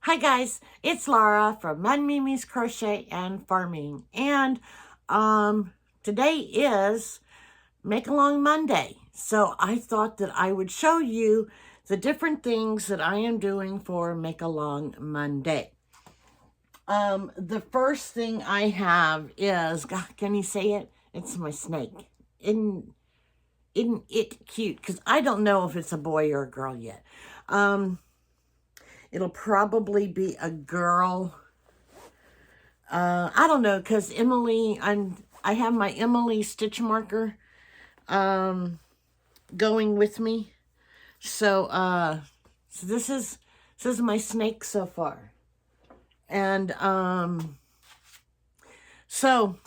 Hi guys, it's Laura from Mud Mimi's Crochet and Farming, and today is Make Along Monday. So I thought that I would show you the different things that I am doing for Make Along Monday. The first thing I have is, God, can you say it? It's my snake. Isn't it cute? Because I don't know if it's a boy or a girl yet. It'll probably be a girl. I don't know, because Emily, I have my Emily stitch marker going with me. So this is my snake so far. And so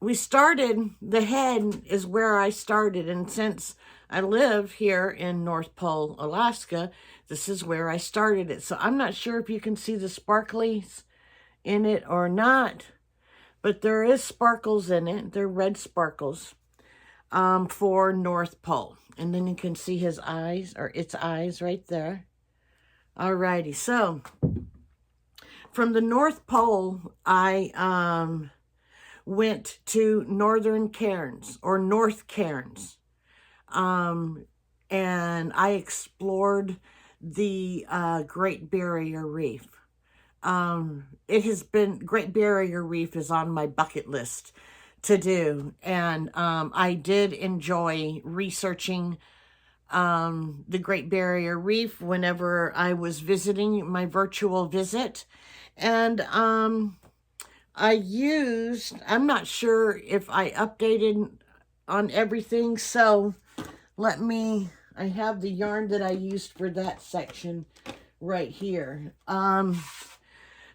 we started, the head is where I started, and since I live here in North Pole, Alaska, this is where I started it. So I'm not sure if you can see the sparklies in it or not, but there is sparkles in it. They're red sparkles for North Pole. And then you can see his eyes, or its eyes right there. Alrighty, so from the North Pole, I went to Northern Cairns, or North Cairns. And I explored the Great Barrier Reef. Great Barrier Reef is on my bucket list to do. And I did enjoy researching the Great Barrier Reef whenever I was visiting my virtual visit. And I'm not sure if I updated on everything, so I have the yarn that I used for that section right here.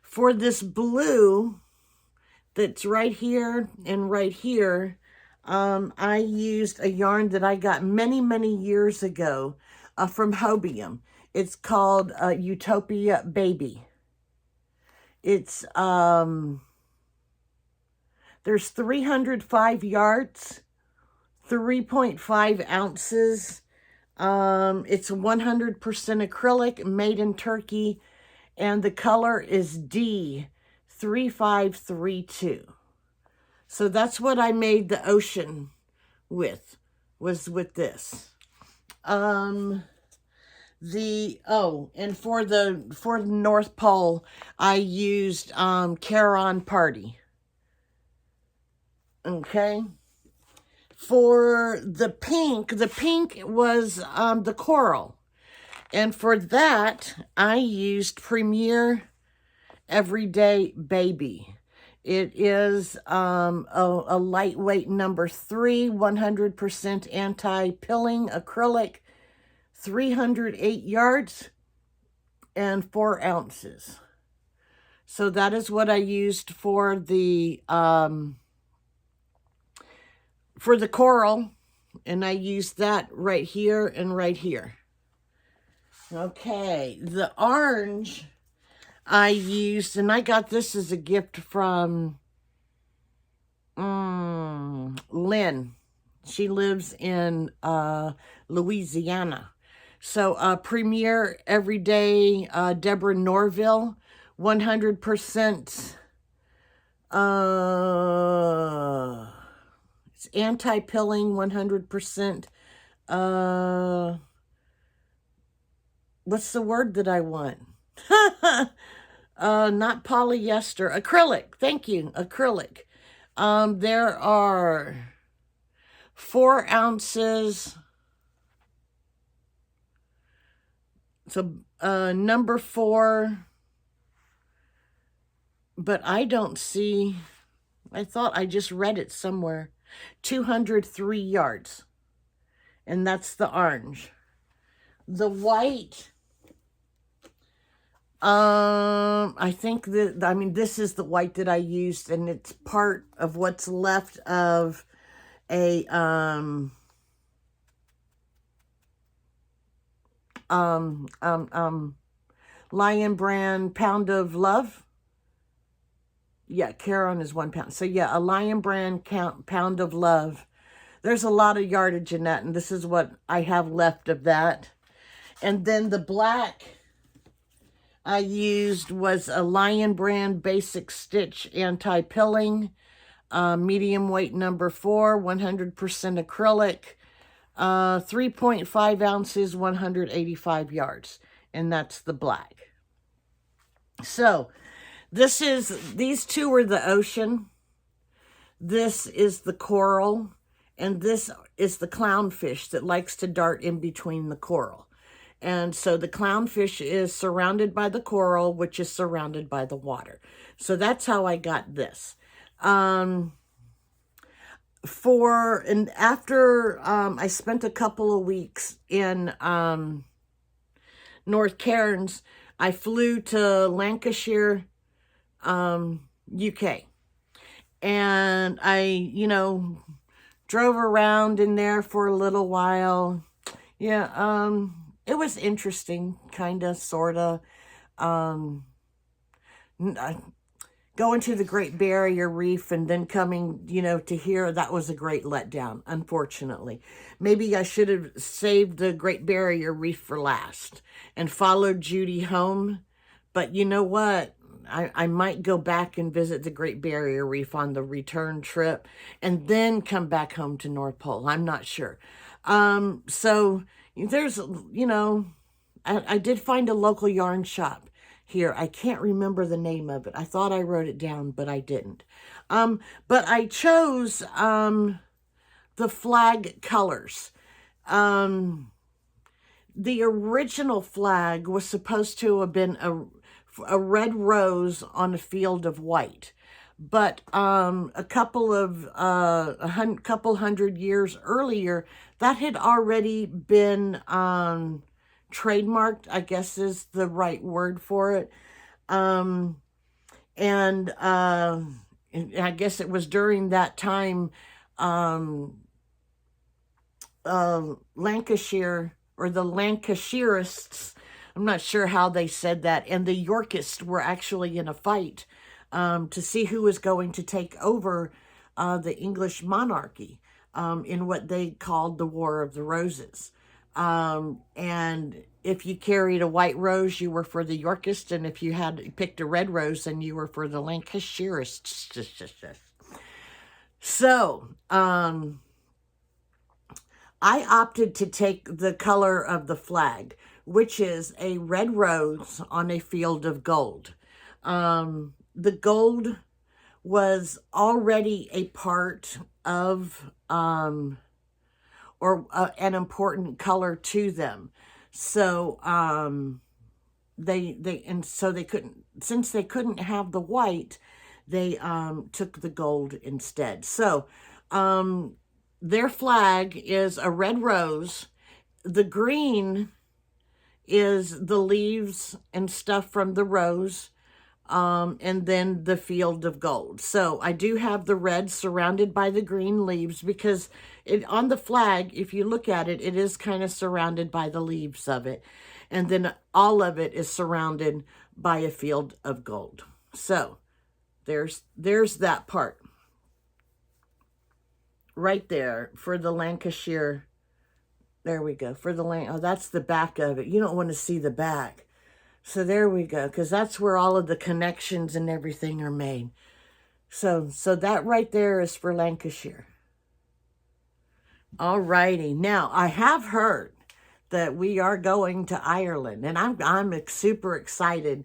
For this blue that's right here and right here, I used a yarn that I got many, many years ago from Hobium. It's called Utopia Baby. It's, there's 305 yards, 3.5 ounces. It's 100% acrylic, made in Turkey, and the color is D3532. So that's what I made the ocean with, was with this. And for the North Pole, I used Caron Party. Okay. For the pink was the coral. And for that, I used Premier Everyday Baby. It is a lightweight number 3, 100% anti-pilling acrylic, 308 yards and 4 ounces. So that is what I used for the coral, and I used that right here and right here. Okay, the orange I used, and I got this as a gift from Lynn. She lives in Louisiana. So Premier Everyday Deborah Norville, 100% it's anti-pilling, 100%. What's the word that I want? Not polyester, acrylic. Thank you, acrylic. There are 4 ounces. So number 4, but I don't see, I thought I just read it somewhere. 203 yards. And that's the orange. The white, I think this is the white that I used, and it's part of what's left of a, Lion Brand Pound of Love. Yeah, Caron is 1 pound. So yeah, a Lion Brand Pound of Love. There's a lot of yardage in that, and this is what I have left of that. And then the black, I used was a Lion Brand Basic Stitch Anti-Pilling, medium weight number 4, 100% acrylic, 3.5 ounces, 185 yards, and that's the black. So these two are the ocean, this is the coral, and this is the clownfish that likes to dart in between the coral. And so the clownfish is surrounded by the coral, which is surrounded by the water. So that's how I got this. After I spent a couple of weeks in North Cairns, I flew to Lancashire, UK. And I, drove around in there for a little while. Yeah, it was interesting, kind of, sort of. Going to the Great Barrier Reef and then coming, to here, that was a great letdown, unfortunately. Maybe I should have saved the Great Barrier Reef for last and followed Judy home. But you know what? I might go back and visit the Great Barrier Reef on the return trip and then come back home to North Pole. I'm not sure. So there's, I did find a local yarn shop here. I can't remember the name of it. I thought I wrote it down, but I didn't. But I chose the flag colors. The original flag was supposed to have been a red rose on a field of white, but a couple hundred years earlier, that had already been trademarked, I guess is the right word for it. And I guess it was during that time, Lancashire, or the Lancashirists, I'm not sure how they said that, and the Yorkists were actually in a fight to see who was going to take over the English monarchy in what they called the War of the Roses. And if you carried a white rose, you were for the Yorkists, and if you had picked a red rose, then you were for the Lancashirists. So, I opted to take the color of the flag, which is a red rose on a field of gold. The gold was already a part of, an important color to them. So, since they couldn't have the white, they, took the gold instead. So, their flag is a red rose. The green is the leaves and stuff from the rose, and then the field of gold. So I do have the red surrounded by the green leaves, because on the flag, if you look at it, it is kind of surrounded by the leaves of it. And then all of it is surrounded by a field of gold. So there's that part right there for the Lancashire. There we go. Oh, that's the back of it. You don't want to see the back. So there we go, because that's where all of the connections and everything are made. So that right there is for Lancashire. Alrighty. Now, I have heard that we are going to Ireland, and I'm super excited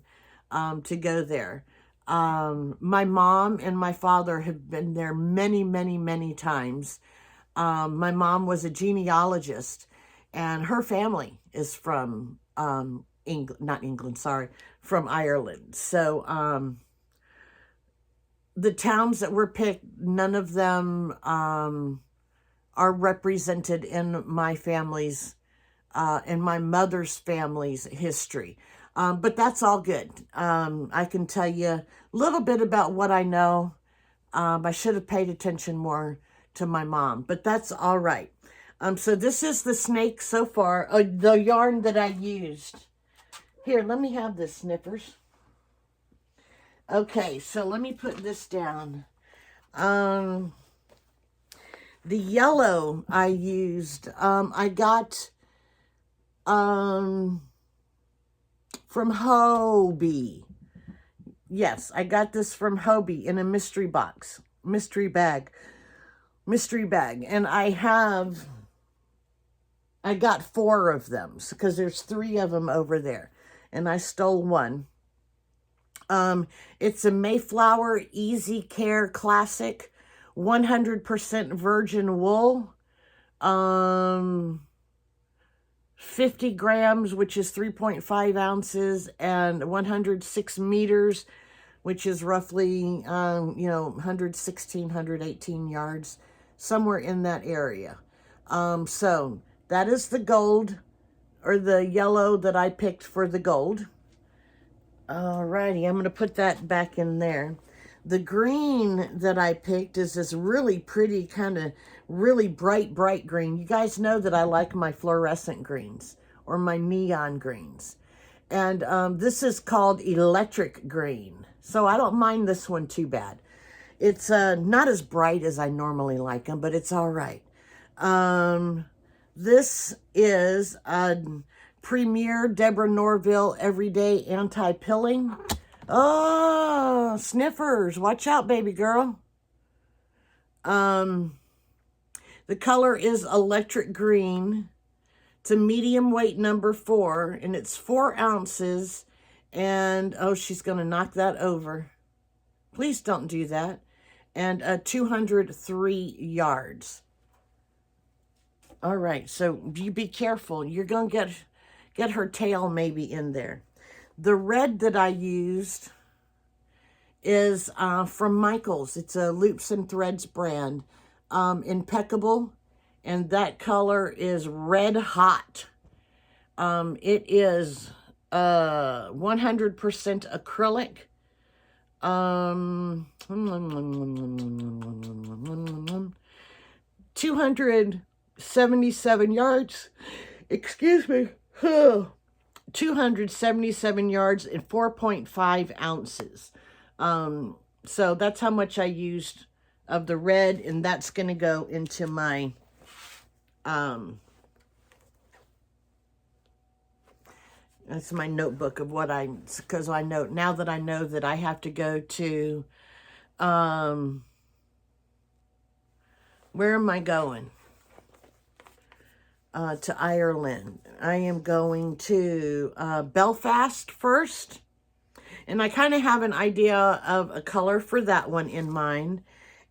to go there. My mom and my father have been there many, many, many times. My mom was a genealogist, and her family is from from Ireland. So the towns that were picked, none of them are represented in my family's, in my mother's family's history. But that's all good. I can tell you a little bit about what I know. I should have paid attention more to my mom, but that's all right. So this is the snake so far, the yarn that I used. Here, let me have this, Snippers. Okay, so let me put this down. The yellow I used, I got from Hobie. Yes, I got this from Hobie in a mystery box, mystery bag. And I got 4 of them because there's 3 of them over there, and I stole one. It's a Mayflower Easy Care Classic, 100% virgin wool, 50 grams, which is 3.5 ounces, and 106 meters, which is roughly, 116, 118 yards, somewhere in that area. So that is the gold, or the yellow that I picked for the gold. Alrighty, I'm going to put that back in there. The green that I picked is this really pretty, kind of really bright green. You guys know that I like my fluorescent greens or my neon greens. And this is called electric green. So I don't mind this one too bad. It's not as bright as I normally like them, but it's all right. This is a Premier Deborah Norville Everyday Anti-Pilling. Oh, sniffers. Watch out, baby girl. The color is electric green. It's a medium weight number 4, and it's 4 ounces. And, oh, she's going to knock that over. Please don't do that. And 203 yards. All right, so you be careful. You're going to get her tail maybe in there. The red that I used is from Michaels. It's a Loops and Threads brand. Impeccable. And that color is red hot. It is 100% acrylic. 277 yards. Excuse me. 277 yards and 4.5 ounces. So that's how much I used of the red, and that's going to go into my that's my notebook of what because I know now that I know that I have to go to where am I going? To Ireland. I am going to Belfast first, and I kind of have an idea of a color for that one in mind,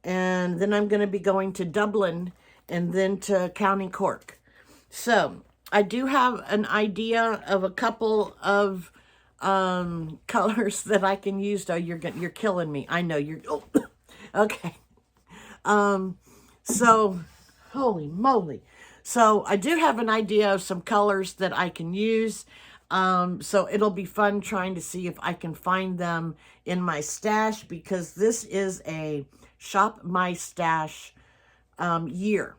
and then I'm going to be going to Dublin and then to County Cork. So I do have an idea of a couple of colors that I can use. Oh, you're killing me. I know you're. Oh, okay. So holy moly. So I do have an idea of some colors that I can use. So it'll be fun trying to see if I can find them in my stash, because this is a Shop My Stash year.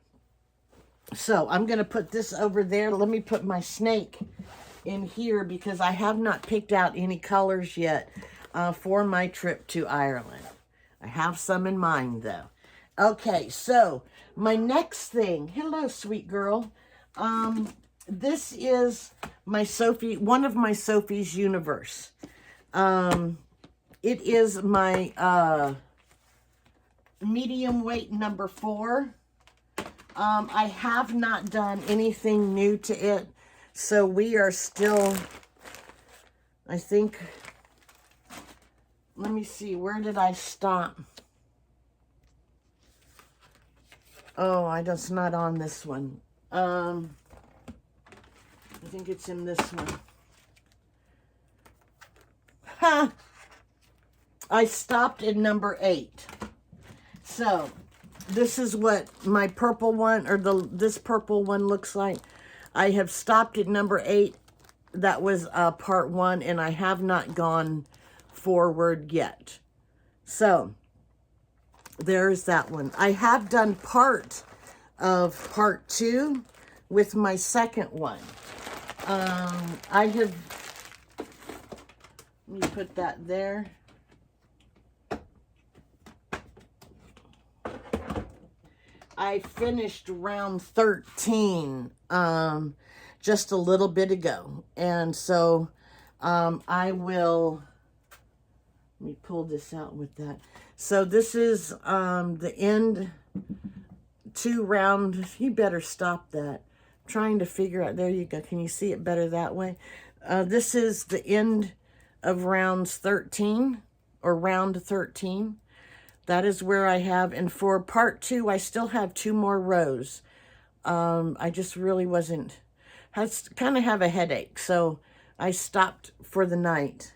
So I'm going to put this over there. Let me put my snake in here because I have not picked out any colors yet for my trip to Ireland. I have some in mind though. Okay, so my next thing, hello sweet girl. This is my Sophie, one of my Sophie's Universe. It is my medium weight number 4. I have not done anything new to it, so we are still, I think, let me see, where did I stop? Oh, it's not on this one. I think it's in this one. Ha! I stopped at number 8. So this is what my purple one, or this purple one looks like. I have stopped at number 8. That was part 1, and I have not gone forward yet. So there's that one. I have done part of part 2 with my second one. I have, let me put that there. I finished round 13 just a little bit ago, and so I will, let me pull this out with that. So this is the end 2 round. You better stop that. I'm trying to figure out, there you go. Can you see it better that way? This is the end of rounds 13 or round 13. That is where I have, and for part 2, I still have 2 more rows. I just really kind of have a headache, so I stopped for the night.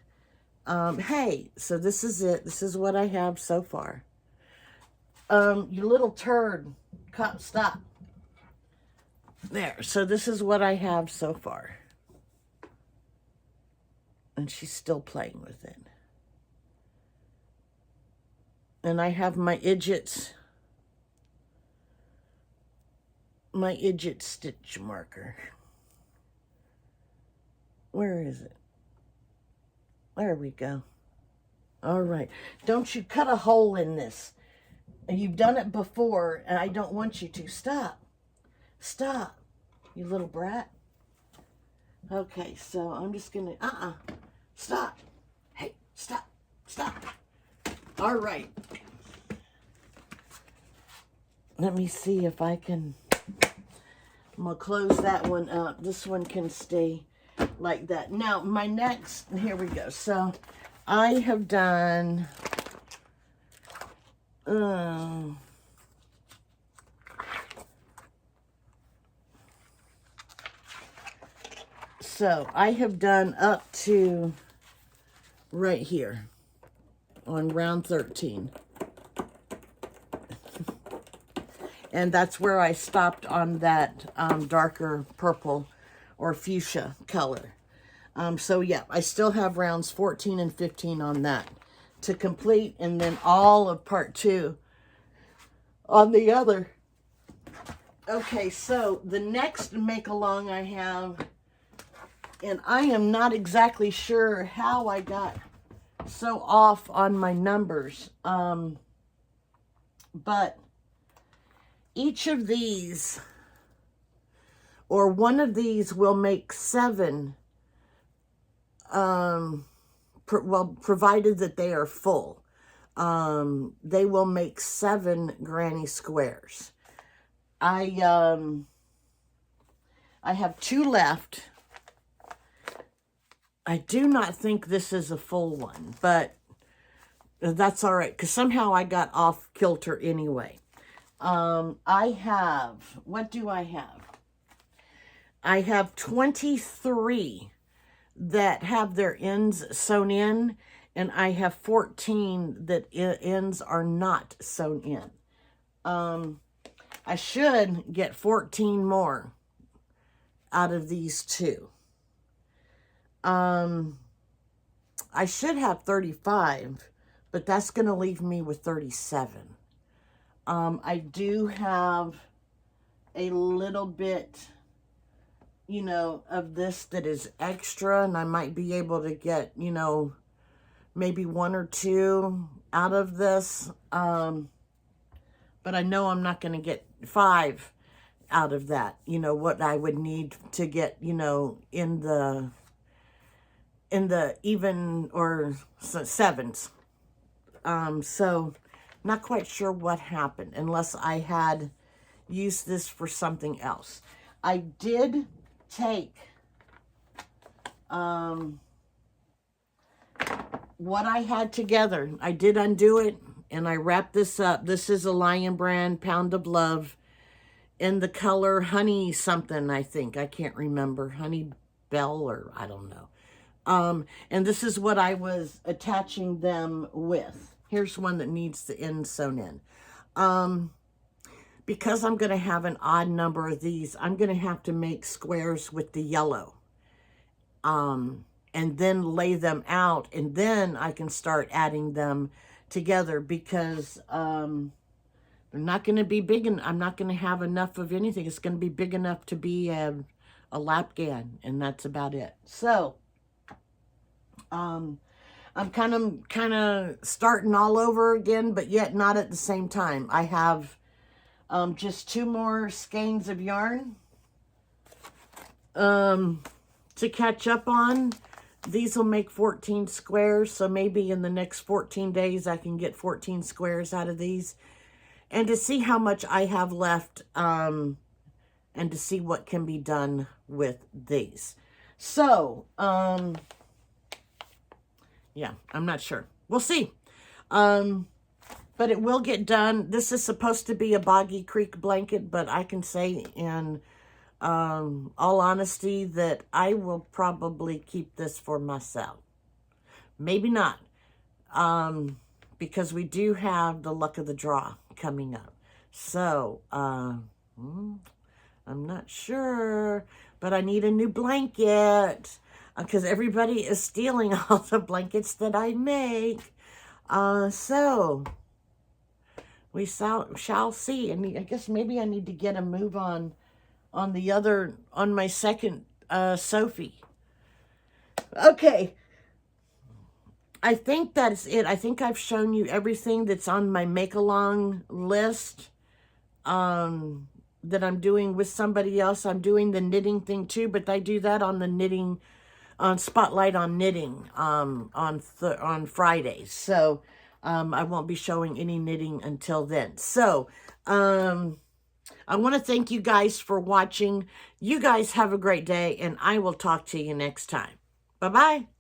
Hey, so this is it. This is what I have so far. You little turd, stop. There, so this is what I have so far. And she's still playing with it. And I have my idiots, my idiot stitch marker. Where is it? There we go. All right. Don't you cut a hole in this. You've done it before, and I don't want you to. Stop. Stop, you little brat. Okay, so I'm just going to, stop. Hey, stop. Stop. All right. Let me see if I can, I'm going to close that one up. This one can stay like that. Now, my next, here we go. So, I have done, so I have done up to right here on round 13. And that's where I stopped on that darker purple or fuchsia color. So yeah, I still have rounds 14 and 15 on that to complete, and then all of part 2 on the other. Okay, so the next make-along I have, and I am not exactly sure how I got so off on my numbers, but each of these, or one of these, will make 7, provided that they are full. They will make 7 granny squares. I have 2 left. I do not think this is a full one, but that's all right, because somehow I got off kilter anyway. I have, what do I have? I have 23 that have their ends sewn in, and I have 14 that ends are not sewn in. I should get 14 more out of these 2. I should have 35, but that's going to leave me with 37. I do have a little bit, you know, of this that is extra, and I might be able to get, you know, maybe 1 or 2 out of this. But I know I'm not going to get 5 out of that, you know, what I would need to get, you know, in the even or 7s. So not quite sure what happened, unless I had used this for something else. I did take what I had together. I did undo it, and I wrapped this up. This is a Lion Brand Pound of Love in the color Honey something, I think. I can't remember. Honey Bell, or I don't know. And this is what I was attaching them with. Here's one that needs the end sewn in. Because I'm going to have an odd number of these, I'm going to have to make squares with the yellow. And then lay them out, and then I can start adding them together, because they're not going to be big, and I'm not going to have enough of anything. It's going to be big enough to be a lapgan, and that's about it. So, I'm kind of starting all over again, but yet not at the same time. I have just 2 more skeins of yarn to catch up on. these will make 14 squares, so maybe in the next 14 days I can get 14 squares out of these. And to see how much I have left, and to see what can be done with these. So, yeah, I'm not sure. We'll see. But it will get done. This is supposed to be a Boggy Creek blanket, but I can say in all honesty that I will probably keep this for myself. Maybe not, because we do have the luck of the draw coming up. So, I'm not sure, but I need a new blanket because everybody is stealing all the blankets that I make. So we shall see. And I guess maybe I need to get a move on my second Sophie. Okay. I think that's it. I think I've shown you everything that's on my make-along list that I'm doing with somebody else. I'm doing the knitting thing too, but I do that on the knitting, on Spotlight on Knitting on Fridays. So I won't be showing any knitting until then. So I want to thank you guys for watching. You guys have a great day, and I will talk to you next time. Bye-bye.